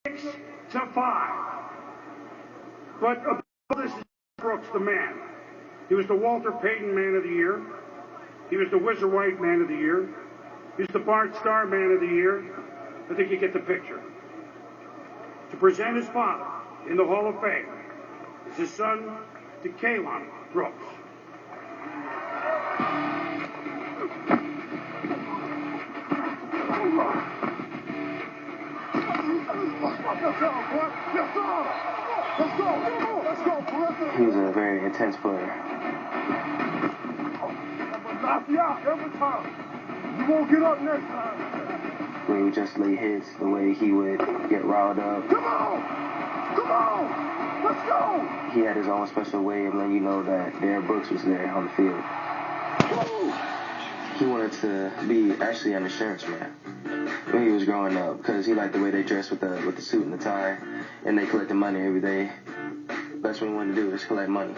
6-5. But above this is Brooks, the man. He was the Walter Payton Man of the Year. He was the Whizzer White Man of the Year. He was the Bart Starr Man of the Year. I think you get the picture. To present his father in the Hall of Fame is his son, Canton Brooks. He was a very intense player. Knock you out every time. You won't get up next time. When he would just lay hits, the way he would get riled up. Come on! Come on! Let's go! He had his own special way of letting you know that Derrick Brooks was there on the field. He wanted to be actually an insurance man when he was growing up because he liked the way they dressed with the suit and the tie, and they collected money every day. That's what he wanted to do, is collect money.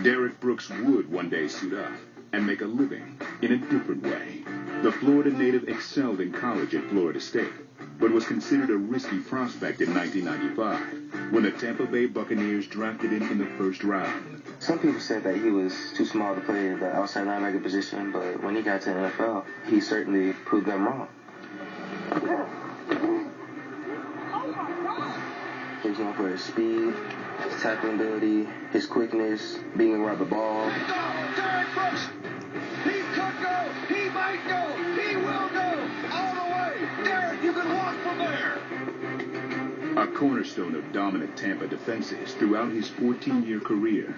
Derrick Brooks would one day suit up and make a living in a different way. The Florida native excelled in college at Florida State, but was considered a risky prospect in 1995 when the Tampa Bay Buccaneers drafted him in the first round. Some people said that he was too small to play the outside linebacker position, but when he got to the NFL, he certainly proved them wrong. He was known for his speed, his tackling ability, his quickness, being around the ball. Derrick Brooks! He could go! He might go! He will go! All the way! Derrick, you can walk from there! A cornerstone of dominant Tampa defenses throughout his 14-year career,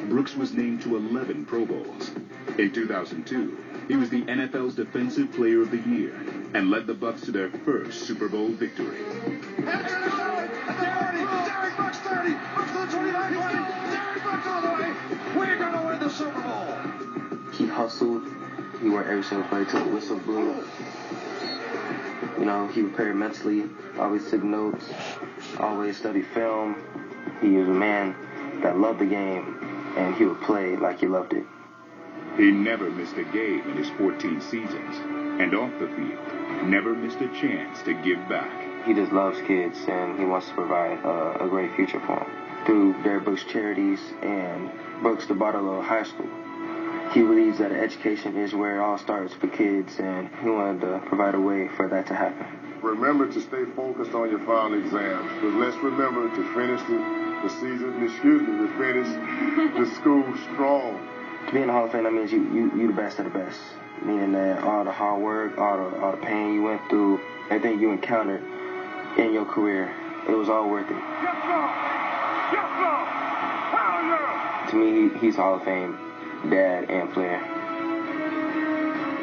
Brooks was named to 11 Pro Bowls. In 2002, he was the NFL's Defensive Player of the Year and led the Bucs to their first Super Bowl victory. Derrick Brooks 30! Brooks to the 29-20! Derrick Brooks all the way! We're going to win the Super Bowl! He hustled. He worked every single play till the whistle blew. You know, he prepared mentally, always took notes, always studied film. He was a man that loved the game, and he would play like he loved it. He never missed a game in his 14 seasons, and off the field, never missed a chance to give back. He just loves kids, and he wants to provide a great future for them. Through Derrick Brooks Charities and Brooks to Bartow High School, he believes that education is where it all starts for kids, and he wanted to provide a way for that to happen. Remember to stay focused on your final exams, but let's remember to finish the finish the school strong. To be in the Hall of Fame, that means you the best of the best. Meaning that all the hard work, all the pain you went through, everything you encountered in your career, it was all worth it. Yes, sir! Yes, sir! Hell yeah! To me, he's Hall of Fame dad and player.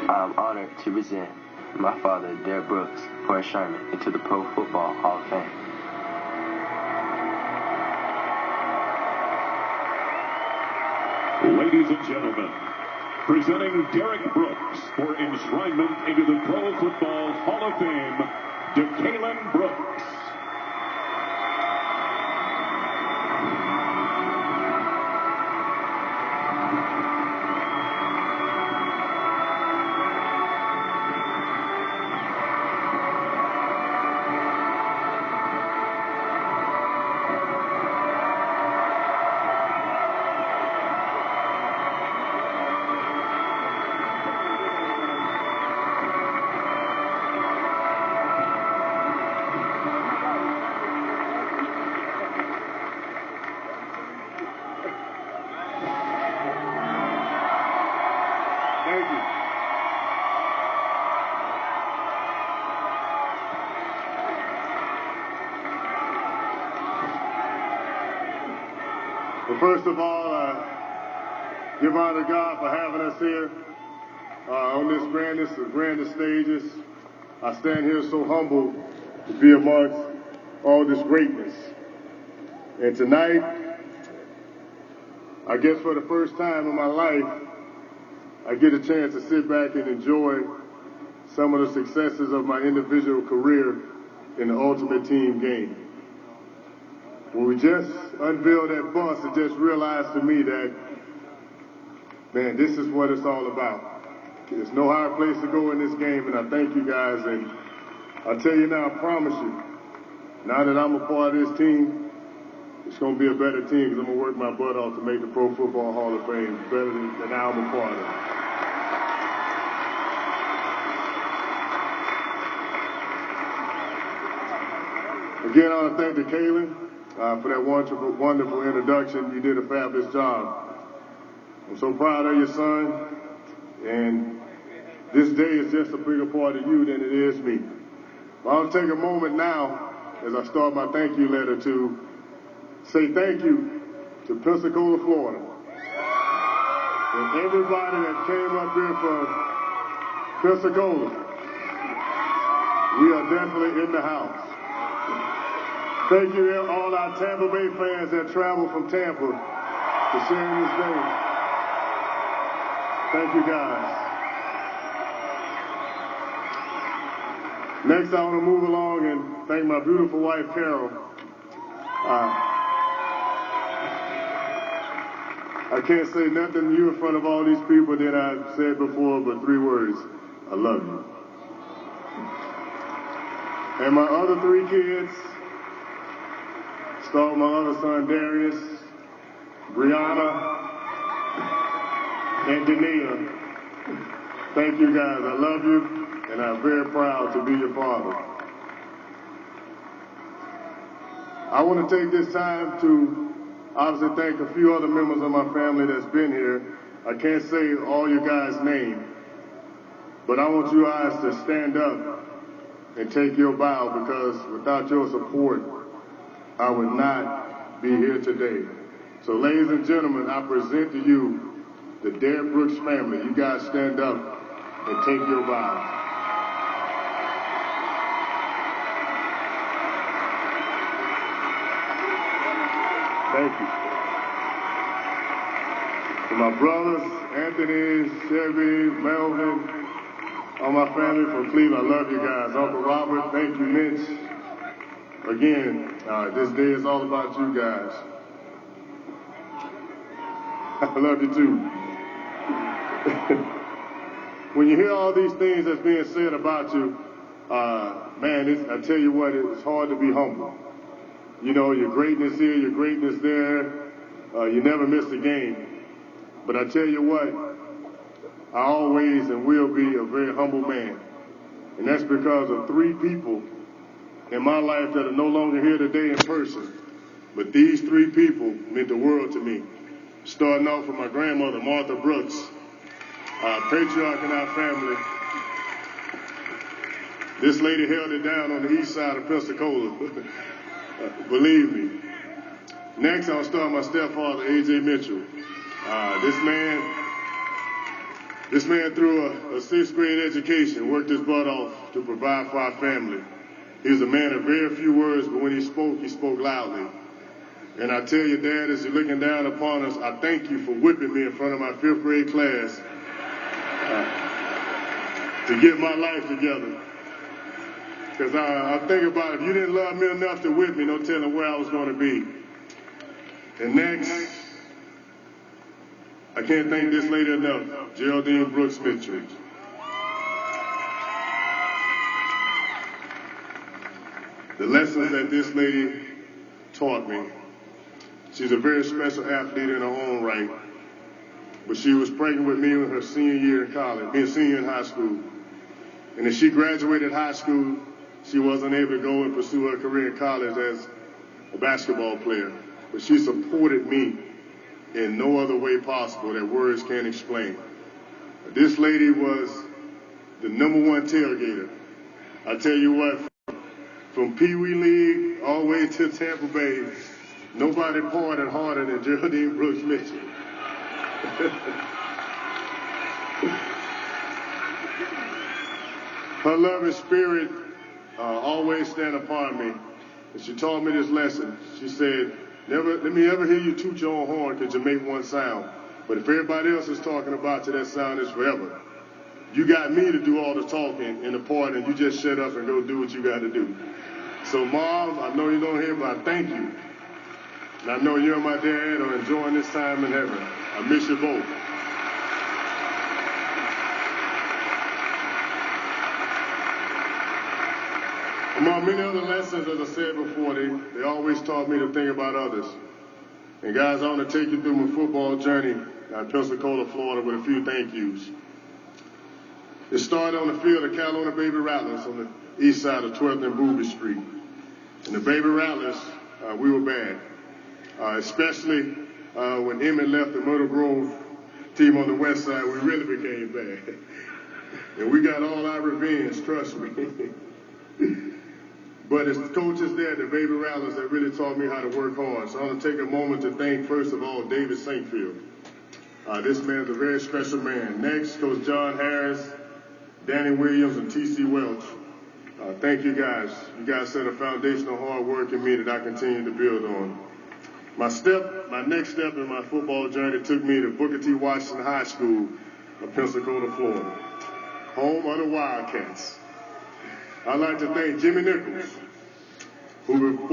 I'm honored to present my father, Derrick Brooks, for his Sherman into the Pro Football Hall of Fame. Ladies and gentlemen, presenting Derrick Brooks for enshrinement into the Pro Football Hall of Fame, Canton Brooks. Thank you. Well, first of all, give honor to God for having us here on this grandest of grandest stages. I stand here so humble to be amongst all this greatness. And tonight, I guess for the first time in my life, I get a chance to sit back and enjoy some of the successes of my individual career in the ultimate team game. When we just unveiled that bus, it just realized to me that, man, this is what it's all about. There's no higher place to go in this game, and I thank you guys. And I'll tell you now, I promise you, Now that I'm a part of this team, it's going to be a better team because I'm going to work my butt off to make the Pro Football Hall of Fame better than I'm a part of. Again, I want to thank Kaylin for that wonderful, wonderful introduction. You did a fabulous job. I'm so proud of your son, and this day is just a bigger part of you than it is me. I'll take a moment now, as I start my thank you letter, to say thank you to Pensacola, Florida, and everybody that came up here from Pensacola. We are definitely in the house. Thank you to all our Tampa Bay fans that traveled from Tampa to share this day. Thank you, guys. Next, I want to move along and thank my beautiful wife, Carol. I can't say nothing to you in front of all these people that I've said before, but 3 words: I love you. And my other 3 kids, start with my other son, Darius, Brianna, and Dania. Thank you, guys. I love you. And I'm very proud to be your father. I want to take this time to obviously thank a few other members of my family that's been here. I can't say all you guys' names, but I want you guys to stand up and take your bow, because without your support, I would not be here today. So ladies and gentlemen, I present to you the Derrick Brooks family. You guys stand up and take your bow. Thank you. To my brothers, Anthony, Chevy, Melvin, all my family from Cleveland, I love you guys. Uncle Robert, thank you, Mitch. Again, this day is all about you guys. I love you too. When you hear all these things that's being said about you, man, I tell you what, it's hard to be humble. You know, your greatness here, your greatness there. You never miss a game. But I tell you what, I always and will be a very humble man. And that's because of 3 people in my life that are no longer here today in person. But these 3 people meant the world to me. Starting off with my grandmother, Martha Brooks, patriarch in our family. This lady held it down on the east side of Pensacola. Believe me. Next, I'll start my stepfather, A.J. Mitchell. This man through a 6th grade education worked his butt off to provide for our family. He was a man of very few words, but when he spoke loudly. And I tell you, Dad, as you're looking down upon us, I thank you for whipping me in front of my 5th grade class to get my life together. Because I think about it, if you didn't love me enough to whip me, no telling where I was going to be. And next, I can't thank this lady enough, Geraldine Brooks Mitchell. The lessons that this lady taught me. She's a very special athlete in her own right, but she was pregnant with me in her senior year in college, being senior in high school. And as she graduated high school, she wasn't able to go and pursue her career in college as a basketball player. But she supported me in no other way possible that words can't explain. This lady was the #1 tailgater. I tell you what, from Pee Wee League all the way to Tampa Bay, nobody partied harder than Geraldine Brooks Mitchell. Her love and spirit always stand upon me. And she taught me this lesson. She said, let me ever hear you toot your own horn because you make one sound. But if everybody else is talking about you, that sound is forever. You got me to do all the talking in the part, and you just shut up and go do what you got to do. So, Mom, I know you don't hear, but I thank you. And I know you and my dad are enjoying this time in heaven. I miss you both. Among many other lessons, as I said before, they always taught me to think about others. And guys, I want to take you through my football journey at Pensacola, Florida, with a few thank yous. It started on the field of Canton OH Baby Rattlers on the east side of 12th and Booby Street. And the Baby Rattlers, we were bad, especially when Emmett left the Myrtle Grove team on the west side. We really became bad. And we got all our revenge, trust me. But it's coaches there, the Baby Rattlers, that really taught me how to work hard. So I want to take a moment to thank, first of all, David Saintfield. This man's a very special man. Next, Coach John Harris, Danny Williams, and T.C. Welch. Thank you guys. You guys set a foundation of hard work in me that I continue to build on. My next step in my football journey took me to Booker T. Washington High School of Pensacola, Florida, home of the Wildcats. I'd like to thank Jimmy Nichols, who before